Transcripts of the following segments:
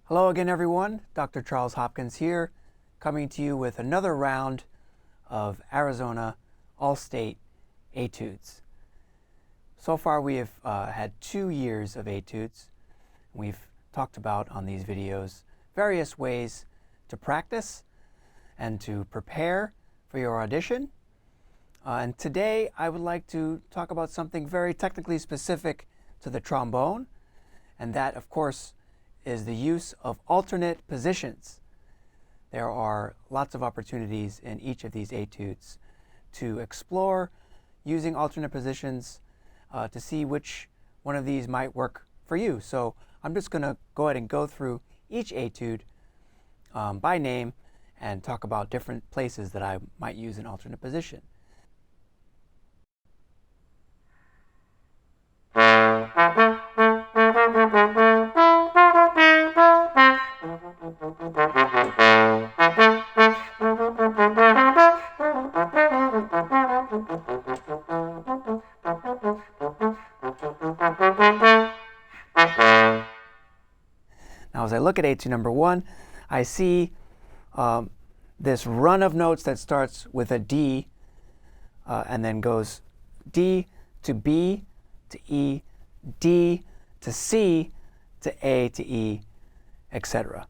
Hello again, everyone. Dr. Charles Hopkins here, coming to you with another round of Arizona All-State etudes. So far, we have had 2 years of etudes. We've talked about on these videos various ways to practice and to prepare for your audition. And today, I would like to talk about something very technically specific to the trombone, and that, of course, is the use of alternate positions. There are lots of opportunities in each of these etudes to explore using alternate positions to see which one of these might work for you. So I'm just going to go ahead and go through each etude by name and talk about different places that I might use an alternate position. Now, as I look at etude number 1, I see this run of notes that starts with a D and then goes D to B to E, D to C to A to E, etc.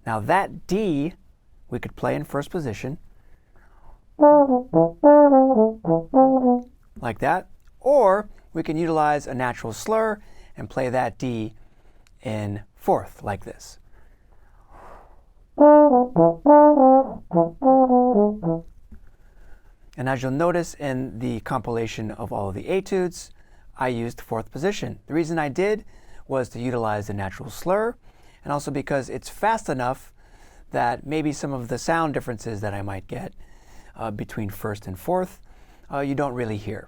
Now that D we could play in first position like that, or we can utilize a natural slur and play that D in fourth like this. And as you'll notice in the compilation of all of the etudes, I used fourth position. The reason I did was to utilize the natural slur, and also because it's fast enough that maybe some of the sound differences that I might get between first and fourth, you don't really hear.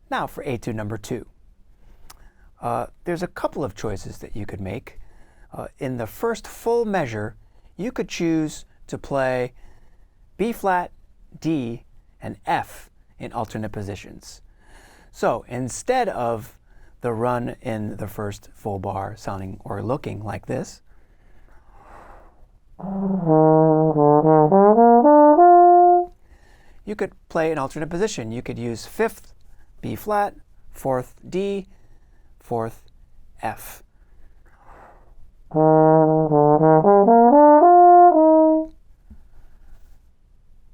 Now for etude number 2. There's a couple of choices that you could make. In the first full measure, you could choose to play B flat, D, and F in alternate positions. So instead of the run in the first full bar sounding or looking like this, you could play an alternate position. You could use fifth B flat, fourth D, fourth F.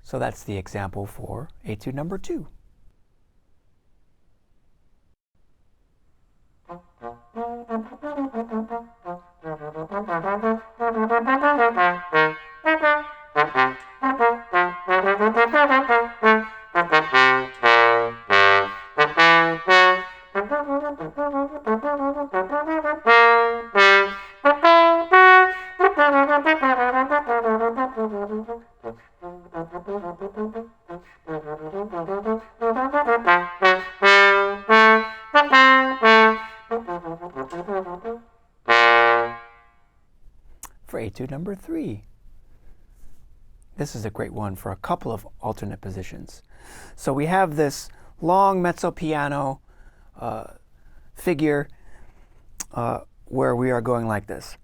So that's the example for etude number 2. For etude number 3. This is a great one for a couple of alternate positions. So we have this long mezzo piano figure where we are going like this.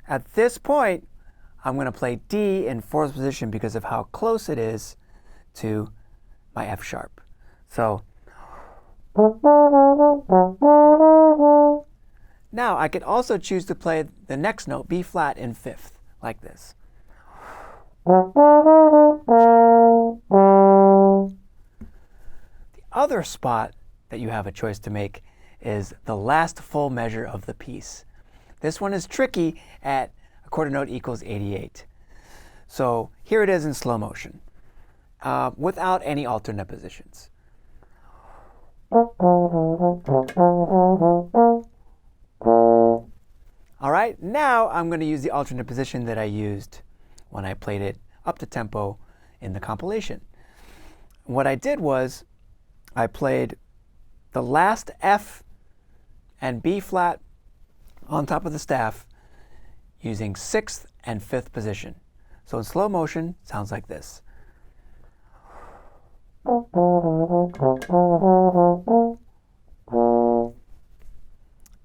At this point, I'm going to play D in fourth position because of how close it is to my F sharp. So now I could also choose to play the next note, B flat, in fifth, like this. The other spot that you have a choice to make is the last full measure of the piece. This one is tricky at a quarter note equals 88. So here it is in slow motion, without any alternate positions. All right, now I'm going to use the alternate position that I used when I played it up to tempo in the compilation. What I did was I played the last F and B flat on top of the staff using 6th and 5th position. So in slow motion, it sounds like this.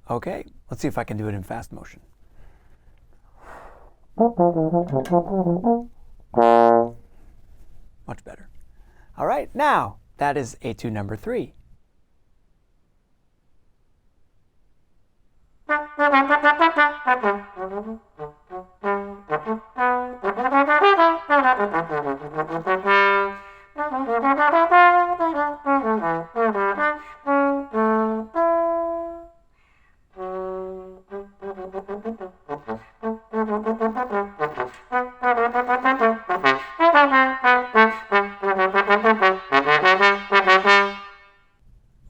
Okay, let's see if I can do it in fast motion. Much better. All right, now that is etude number 3.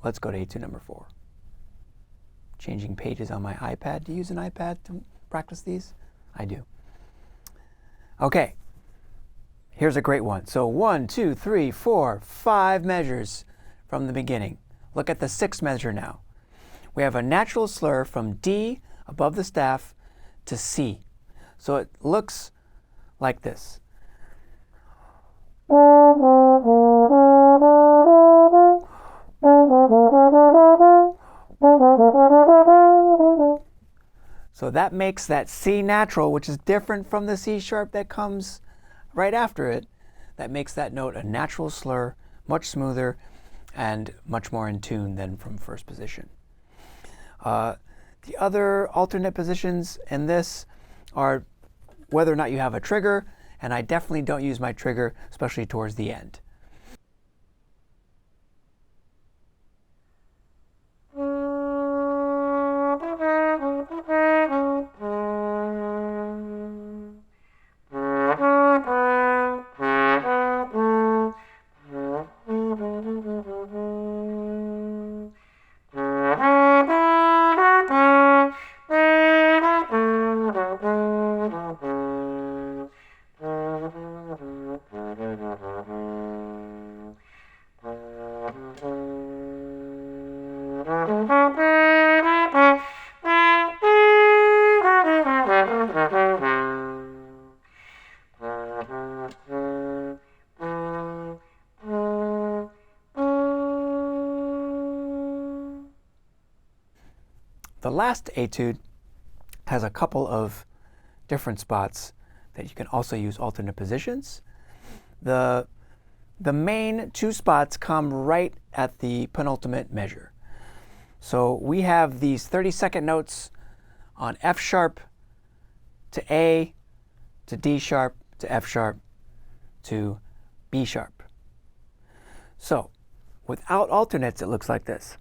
Let's go to etude number 4. Changing pages on my iPad. Do you use an iPad to practice these? I do. Okay, here's a great one. So 1, 2, 3, 4, 5 measures from the beginning. Look at the 6th measure now. We have a natural slur from D above the staff to C. So it looks like this. So that makes that C natural, which is different from the C sharp that comes right after it. That makes that note a natural slur, much smoother and much more in tune than from first position. The other alternate positions in this are whether or not you have a trigger, and I definitely don't use my trigger, especially towards the end. The last etude has a couple of different spots that you can also use alternate positions. The main 2 spots come right at the penultimate measure. So we have these 30-second notes on F sharp to A to D sharp to F sharp to B sharp. So without alternates, it looks like this.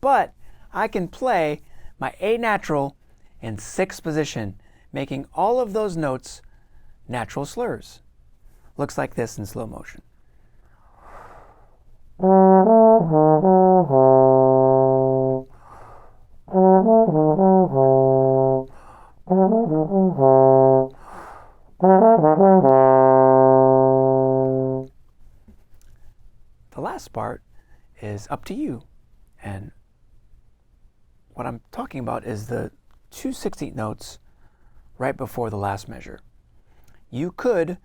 But I can play my A natural in 6th position, making all of those notes natural slurs. Looks like this in slow motion. The last part is up to you, and what I'm talking about is the 2/16 notes right before the last measure. You could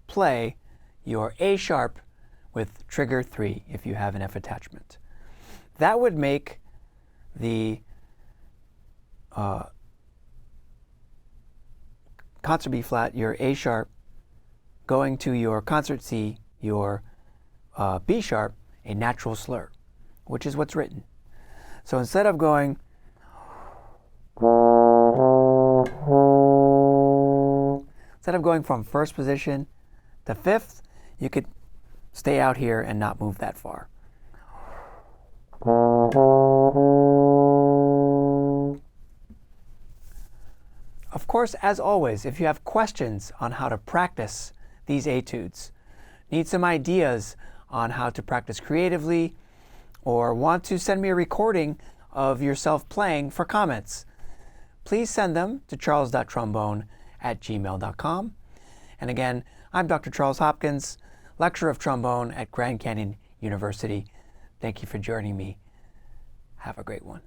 play your A sharp with trigger 3 if you have an F attachment. That would make the concert B flat, your A sharp, going to your concert C, your B sharp, a natural slur, which is what's written. So instead of going from first position to 5th, you could stay out here and not move that far. Of course, as always, if you have questions on how to practice these etudes, need some ideas on how to practice creatively, or want to send me a recording of yourself playing for comments, please send them to charles.trombone@gmail.com. And again, I'm Dr. Charles Hopkins, lecturer of trombone at Grand Canyon University. Thank you for joining me. Have a great one.